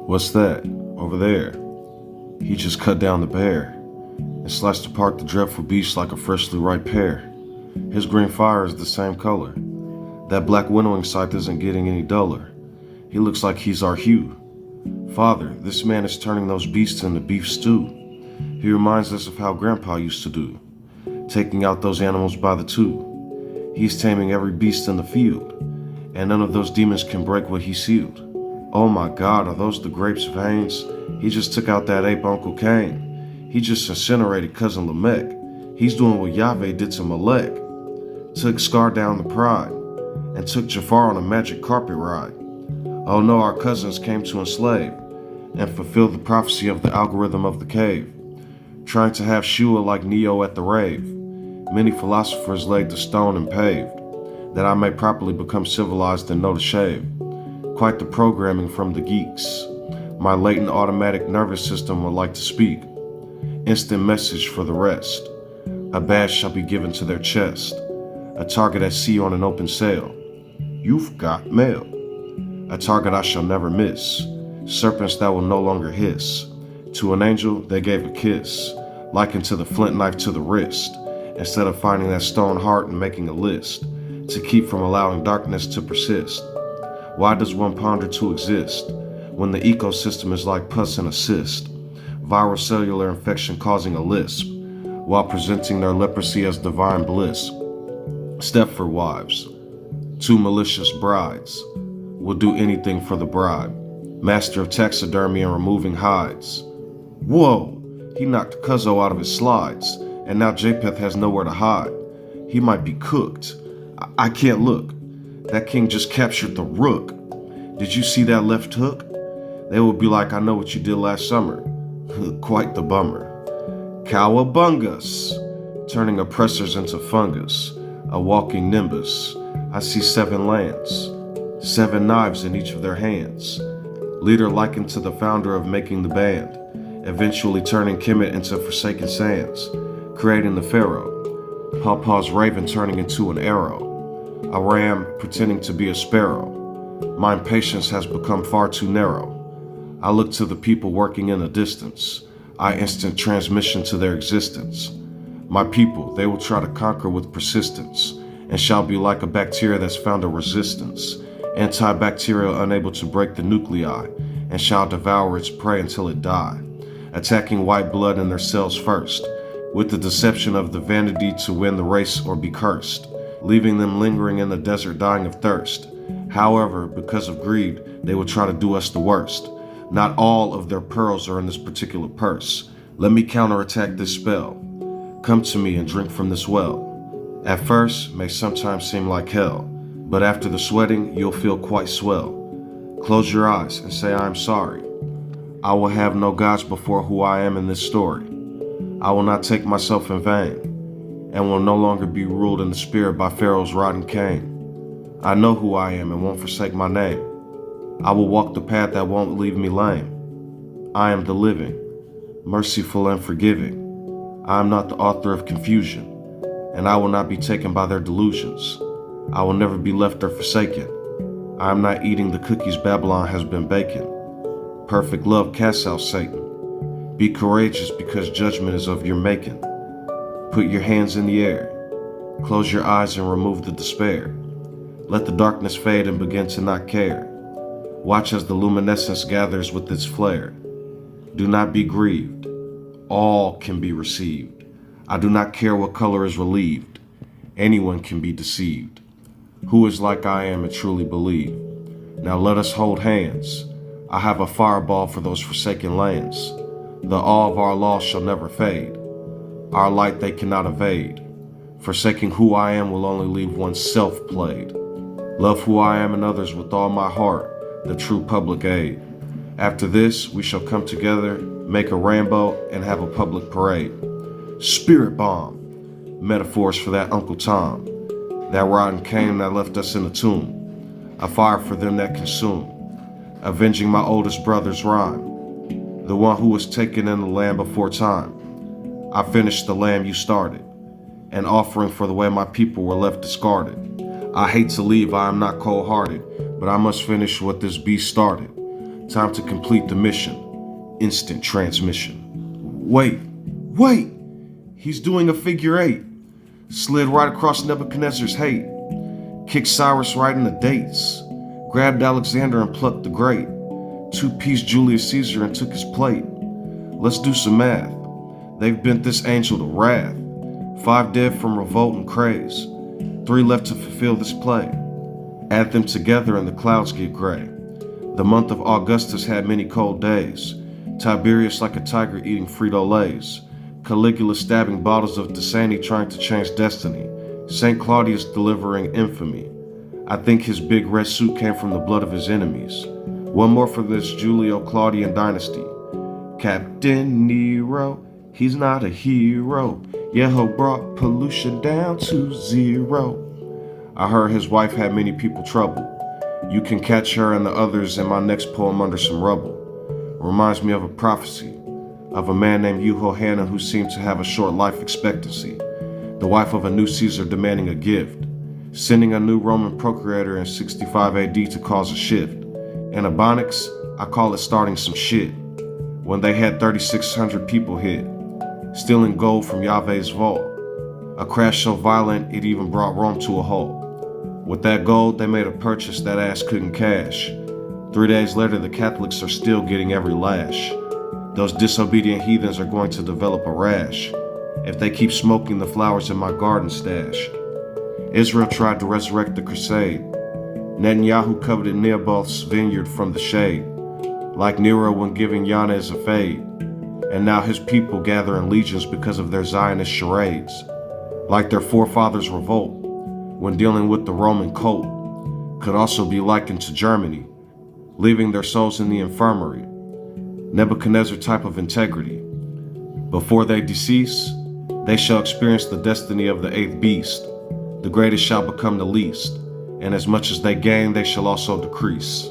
What's that? Over there. He just cut down the bear and sliced apart the dreadful beast like a freshly ripe pear. His green fire is the same color. That black winnowing scythe isn't getting any duller. He looks like he's our hue. Father, this man is turning those beasts into beef stew. He reminds us of how Grandpa used to do, taking out those animals by the two. He's taming every beast in the field, and none of those demons can break what he sealed. Oh my God, are those the grapes' veins? He just took out that ape Uncle Cain. He just incinerated Cousin Lamech. He's doing what Yahweh did to Malek. Took Scar down the pride, and took Jafar on a magic carpet ride. Oh no, our cousins came to enslave and fulfill the prophecy of the algorithm of the cave, trying to have Shua like Neo at the rave. Many philosophers laid the stone and paved, that I may properly become civilized and know to shave. Quite the programming from the geeks. My latent automatic nervous system would like to speak. Instant message for the rest. A badge shall be given to their chest. A target at sea on an open sail. You've got mail. A target I shall never miss. Serpents that will no longer hiss. To an angel they gave a kiss, likened to the flint knife to the wrist, instead of finding that stone heart and making a list, to keep from allowing darkness to persist. Why does one ponder to exist, when the ecosystem is like pus and a cyst, viral cellular infection causing a lisp, while presenting their leprosy as divine bliss? Stepford wives, two malicious brides, will do anything for the bride. Master of taxidermy and removing hides. Whoa, he knocked Cuzzo out of his slides, and now Japheth has nowhere to hide. He might be cooked. I can't look. That king just captured the rook. Did you see that left hook? They will be like, I know what you did last summer. Quite the bummer. Cowabungas, turning oppressors into fungus, a walking nimbus. I see 7 lands, 7 knives in each of their hands. Leader likened to the founder of making the band, eventually turning Kemet into forsaken sands, creating the pharaoh. Pawpaw's raven turning into an arrow, a ram pretending to be a sparrow. My impatience has become far too narrow. I look to the people working in the distance. I instant transmission to their existence. My people, they will try to conquer with persistence, and shall be like a bacteria that's found a resistance, antibacterial unable to break the nuclei, and shall devour its prey until it die, attacking white blood in their cells first, with the deception of the vanity to win the race or be cursed, leaving them lingering in the desert dying of thirst. However, because of greed, they will try to do us the worst. Not all of their pearls are in this particular purse. Let me counterattack this spell. Come to me and drink from this well. At first, may sometimes seem like hell, but after the sweating, you'll feel quite swell. Close your eyes and say I am sorry. I will have no gods before who I am in this story. I will not take myself in vain, and will no longer be ruled in the spirit by Pharaoh's rod and cane. I know who I am and won't forsake my name. I will walk the path that won't leave me lame. I am the living, merciful and forgiving. I am not the author of confusion, and I will not be taken by their delusions. I will never be left or forsaken. I am not eating the cookies Babylon has been baking. Perfect love casts out Satan. Be courageous because judgment is of your making. Put your hands in the air. Close your eyes and remove the despair. Let the darkness fade and begin to not care. Watch as the luminescence gathers with its flare. Do not be grieved. All can be received. I do not care what color is relieved. Anyone can be deceived. Who is like I am and truly believe? Now let us hold hands. I have a fireball for those forsaken lands. The awe of our law shall never fade. Our light they cannot evade. Forsaking who I am will only leave oneself played. Love who I am and others with all my heart, the true public aid. After this, we shall come together, make a rainbow, and have a public parade. Spirit bomb, metaphors for that Uncle Tom, that rotten cane that left us in a tomb, a fire for them that consume, avenging my oldest brother's rhyme, the one who was taken in the land before time. I finished the lamb you started, an offering for the way my people were left discarded. I hate to leave, I am not cold-hearted, but I must finish what this beast started. Time to complete the mission. Instant transmission. Wait. He's doing a figure eight. Slid right across Nebuchadnezzar's hate. Kicked Cyrus right in the dates. Grabbed Alexander and plucked the great. Two-piece Julius Caesar and took his plate. Let's do some math. They've bent this angel to wrath. 5 dead from revolt and craze. 3 left to fulfill this play. Add them together and the clouds get gray. The month of Augustus had many cold days. Tiberius like a tiger eating Frito-Lays. Caligula stabbing bottles of Dasani trying to change destiny. St. Claudius delivering infamy. I think his big red suit came from the blood of his enemies. One more for this Julio-Claudian dynasty. Captain Nero, he's not a hero. Yeho brought pollution down to 0. I heard his wife had many people trouble. You can catch her and the others in my next poem under some rubble. Reminds me of a prophecy of a man named Yehohanan who seemed to have a short life expectancy. The wife of a new Caesar demanding a gift. Sending a new Roman procurator in 65 AD to cause a shift. In Ebonics, I call it starting some shit. When they had 3,600 people hit, stealing gold from Yahweh's vault. A crash so violent it even brought Rome to a halt. With that gold, they made a purchase that ass couldn't cash. 3 days later, the Catholics are still getting every lash. Those disobedient heathens are going to develop a rash if they keep smoking the flowers in my garden stash. Israel tried to resurrect the crusade. Netanyahu coveted Naboth's vineyard from the shade, like Nero when giving Yanez a fade. And now his people gather in legions because of their Zionist charades, like their forefathers' revolt when dealing with the Roman cult, could also be likened to Germany, leaving their souls in the infirmary. Nebuchadnezzar type of integrity. Before they decease, they shall experience the destiny of the 8th beast. The greatest shall become the least, and as much as they gain, they shall also decrease.